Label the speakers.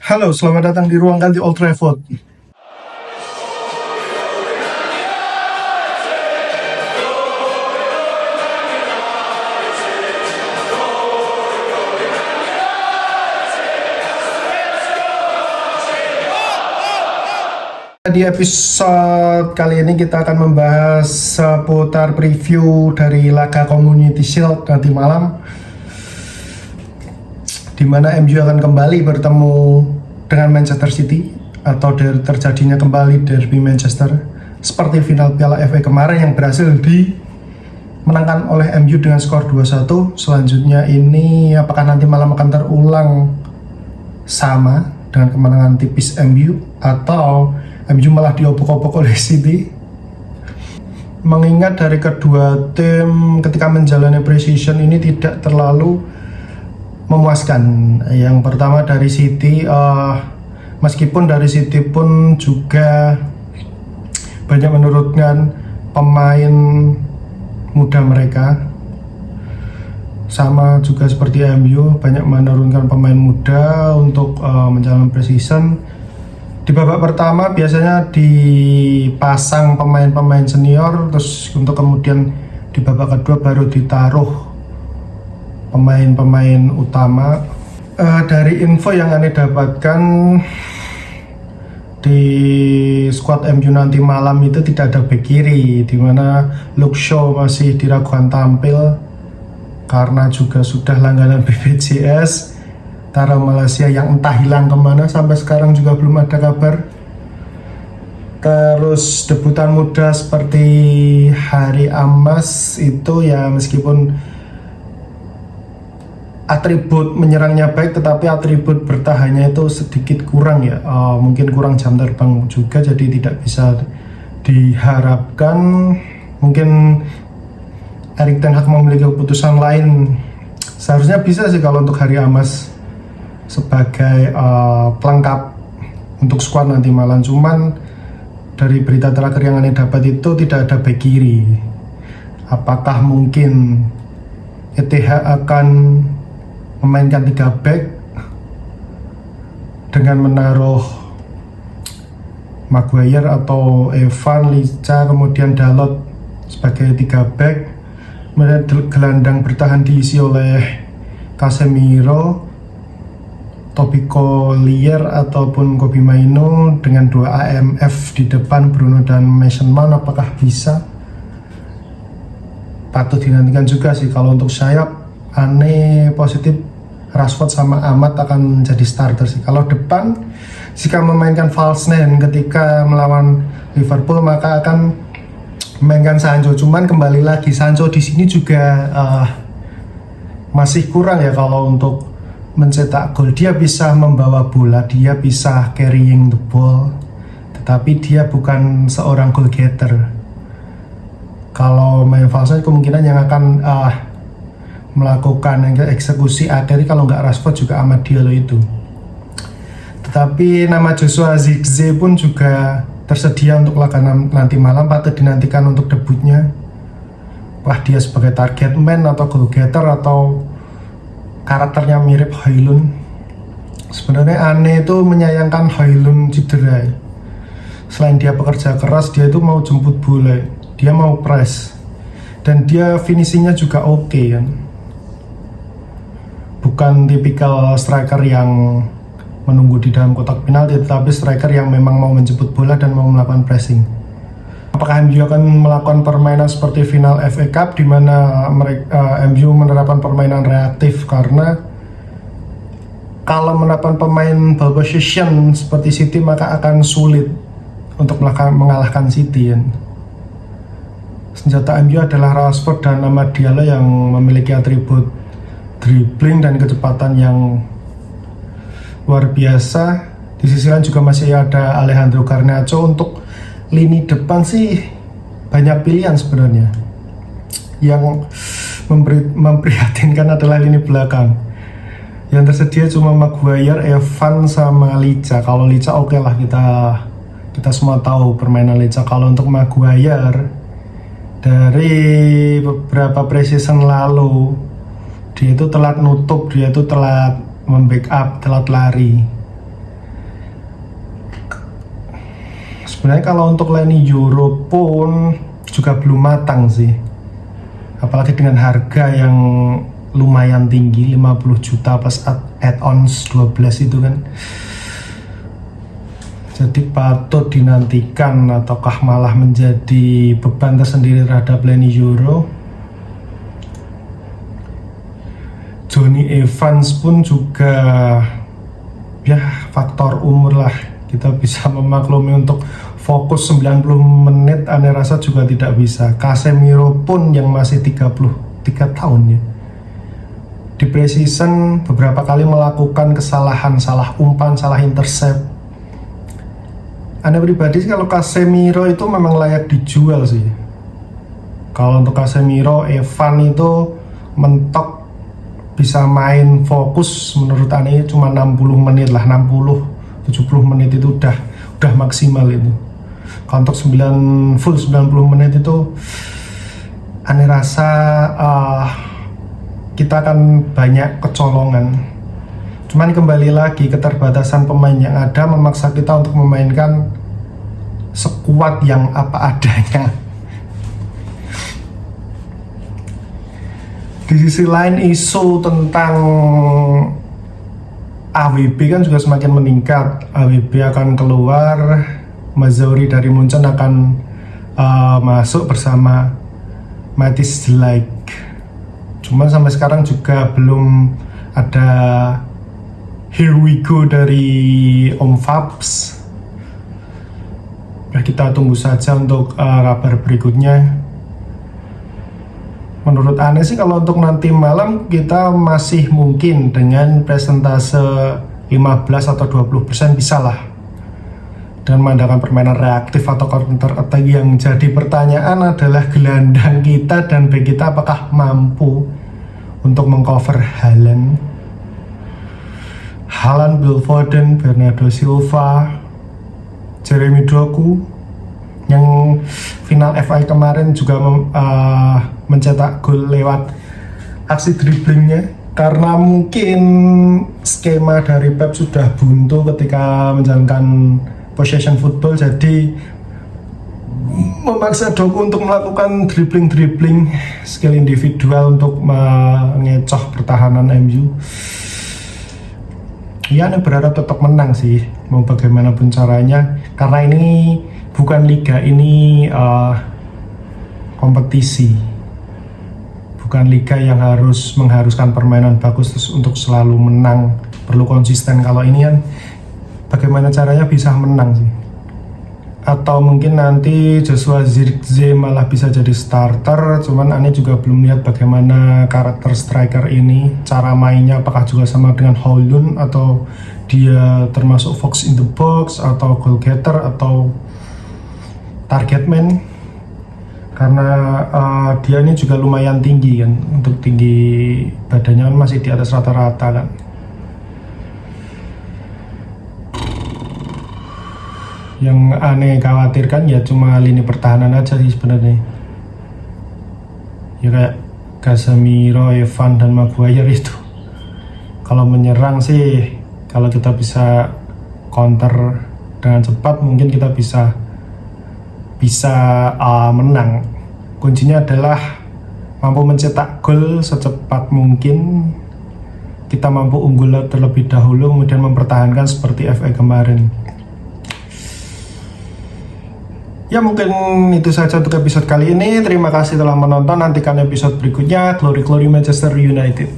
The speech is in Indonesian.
Speaker 1: Halo, selamat datang di ruang ganti Old Trafford. Di episode kali ini kita akan membahas seputar preview dari laga Community Shield nanti malam, di mana MU akan kembali bertemu dengan Manchester City atau terjadinya kembali derby Manchester seperti final Piala FA kemarin yang berhasil dimenangkan oleh MU dengan skor 2-1. Selanjutnya ini apakah nanti malam akan terulang sama dengan kemenangan tipis MU atau MU malah diobok-obok oleh City? Mengingat dari kedua tim ketika menjalani pre-season ini tidak terlalu memuaskan. Yang pertama dari City, meskipun dari City pun juga banyak menurunkan pemain muda mereka, sama juga seperti MU banyak menurunkan pemain muda untuk menjalani pre-season. Di babak pertama biasanya dipasang pemain-pemain senior, terus untuk kemudian di babak kedua baru ditaruh pemain-pemain utama. Dari info yang Anda dapatkan, di squad MU nanti malam itu tidak ada bek kiri, dimana Luke Shaw masih diragukan tampil karena juga sudah langganan BPJS. Tara Malaysia yang entah hilang kemana, sampai sekarang juga belum ada kabar. Terus debutan muda seperti Harry Amas itu ya meskipun atribut menyerangnya baik, tetapi atribut bertahannya itu sedikit kurang ya, mungkin kurang jam terbang juga, jadi tidak bisa diharapkan. Mungkin Erik ten Hag memiliki keputusan lain. Seharusnya bisa sih kalau untuk Harry Amas sebagai pelengkap untuk skuad nanti malam, cuman dari berita terakhir yang Anda dapat itu tidak ada bek kiri. Apakah mungkin ETH akan memainkan 3 bek dengan menaruh Maguire atau Evan, Licha, kemudian Dalot sebagai 3 bek, kemudian gelandang bertahan diisi oleh Casemiro, Toby Collier ataupun Kobbie Mainoo dengan 2 AMF di depan, Bruno dan Mason Mount. Apakah bisa? Patut dinantikan juga sih. Kalau untuk sayap, aneh positif Rashford sama Ahmad akan menjadi starter sih. Kalau depan, jika memainkan false nine ketika melawan Liverpool, maka akan memainkan Sancho. Cuman kembali lagi, Sancho di sini juga masih kurang ya kalau untuk mencetak gol. Dia bisa membawa bola, dia bisa carrying the ball, tetapi dia bukan seorang goal getter. Kalau main false kemungkinan yang akan melakukan eksekusi akhir kalau nggak Rashford juga Amad Diallo itu. Tetapi nama Joshua Zirkzee pun juga tersedia untuk laga nanti malam, patut dinantikan untuk debutnya. Wah, dia sebagai target man atau goal getter atau karakternya mirip Højlund. Sebenarnya aneh itu menyayangkan Højlund cedera. Selain dia pekerja keras, dia itu mau jemput bola, dia mau press, dan dia finishingnya juga oke kan. Bukan tipikal striker yang menunggu di dalam kotak penalti, tetapi striker yang memang mau menjemput bola dan mau melakukan pressing. Apakah MU akan melakukan permainan seperti final FA Cup, di mana MU menerapkan permainan reaktif? Karena kalau menerapkan pemain ball position seperti City, maka akan sulit untuk mengalahkan City. Senjata MU adalah Rashford dan Amad Diallo yang memiliki atribut dribbling dan kecepatan yang luar biasa. Di sisi lain juga masih ada Alejandro Garnacho. Untuk lini depan sih banyak pilihan sebenarnya. Yang memprihatinkan adalah lini belakang. Yang tersedia cuma Maguire, Evan, sama Licha. Kalau Licha oke lah, kita semua tahu permainan Licha. Kalau untuk Maguire, dari beberapa pre-season lalu dia itu telat nutup, dia itu telat membackup, telat lari. Sebenarnya kalau untuk lini Euro pun juga belum matang sih, apalagi dengan harga yang lumayan tinggi, 50 juta plus add-ons 12 itu kan. Jadi patut dinantikan ataukah malah menjadi beban tersendiri terhadap lini Euro. Johnny Evans pun juga ya faktor umur lah, kita bisa memaklumi untuk fokus 90 menit aneh rasa juga tidak bisa. Casemiro pun yang masih 33 tahun ya, di preseason beberapa kali melakukan kesalahan, salah umpan, salah intercept. Aneh pribadi sih kalau Casemiro itu memang layak dijual sih. Kalau untuk Casemiro, Evan itu mentok bisa main fokus, menurut Aneh cuma 60 menit lah, 60-70 menit itu udah maksimal itu. Kalau untuk 90 menit itu Aneh rasa kita akan banyak kecolongan. Cuman kembali lagi keterbatasan pemain yang ada memaksa kita untuk memainkan sekuat yang apa adanya. Di sisi lain isu tentang AWB kan juga semakin meningkat. AWB akan keluar, Mazauri dari Munchen akan masuk bersama Matthijs de Ligt. Cuman sampai sekarang juga belum ada here we go dari Om Fabs. Ya, kita tunggu saja untuk kabar berikutnya. Menurut Aneh sih kalau untuk nanti malam kita masih mungkin dengan presentase 15 atau 20% bisa lah, dengan mengandalkan permainan reaktif atau counter attack. Yang jadi pertanyaan adalah gelandang kita dan bek kita apakah mampu untuk mengcover Haaland, Phil Foden, Bernardo Silva, Jeremy Doku yang final FA kemarin juga mencetak gol lewat aksi dribblingnya, karena mungkin skema dari Pep sudah buntu ketika menjalankan possession football, jadi memaksa Doku untuk melakukan dribbling skill individual untuk mengecoh pertahanan MU. Ya, Anda berharap tetap menang sih, mau bagaimanapun caranya, karena ini bukan liga, ini kompetisi, bukan liga yang harus mengharuskan permainan bagus terus untuk selalu menang, perlu konsisten. Kalau ini kan bagaimana caranya bisa menang sih. Atau mungkin nanti Joshua Zirkzee malah bisa jadi starter, cuman Aneh juga belum lihat bagaimana karakter striker ini, cara mainnya apakah juga sama dengan Højlund atau dia termasuk fox in the box atau goal getter atau target man, karena dia ini juga lumayan tinggi kan, untuk tinggi badannya kan masih di atas rata-rata kan. Yang Aneh khawatirkan ya cuma lini pertahanan aja sih sebenarnya. Ya kayak Casemiro, Evan dan Maguire itu. Kalau menyerang sih, kalau kita bisa counter dengan cepat mungkin kita bisa menang. Kuncinya adalah mampu mencetak gol secepat mungkin. Kita mampu unggul terlebih dahulu kemudian mempertahankan seperti FA kemarin. Ya, mungkin itu saja untuk episode kali ini. Terima kasih telah menonton. Nantikan episode berikutnya. Glory Glory Manchester United.